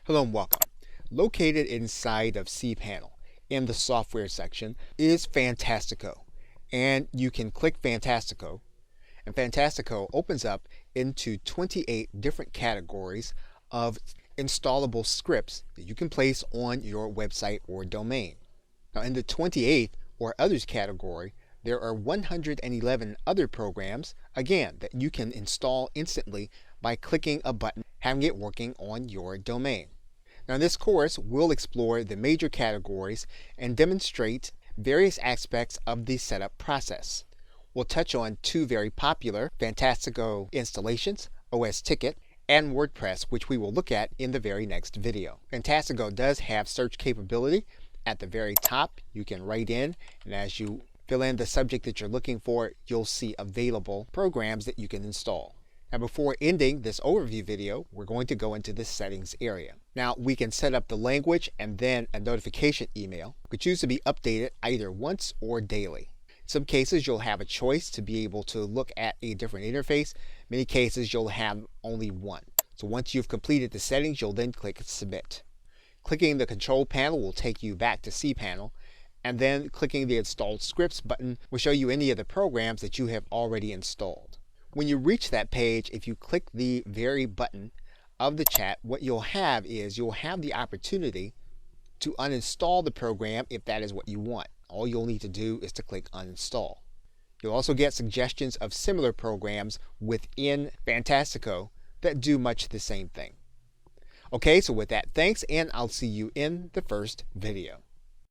Hello and welcome. Located inside of cPanel in the software section is Fantastico. And you can click Fantastico, and Fantastico opens up into 28 different categories of installable scripts that you can place on your website or domain. Now in the 28th or others category, there are 111 other programs, again, that you can install instantly by clicking a button, having it working on your domain. Now in this course, we'll explore the major categories and demonstrate various aspects of the setup process. We'll touch on two very popular Fantastico installations, OS Ticket and WordPress, which we will look at in the very next video. Fantastico does have search capability. At the very top, you can write in, and as you fill in the subject that you're looking for, you'll see available programs that you can install. Now before ending this overview video, we're going to go into the settings area. Now we can set up the language and then a notification email. We could choose to be updated either once or daily. In some cases you'll have a choice to be able to look at a different interface. In many cases you'll have only one. So once you've completed the settings, you'll then click Submit. Clicking the control panel will take you back to cPanel, and then clicking the Installed Scripts button will show you any of the programs that you have already installed. When you reach that page, if you click the very button of the chat, what you'll have is you'll have the opportunity to uninstall the program if that is what you want. All you'll need to do is to click Uninstall. You'll also get suggestions of similar programs within Fantastico that do much the same thing. Okay, so with that, thanks, and I'll see you in the first video.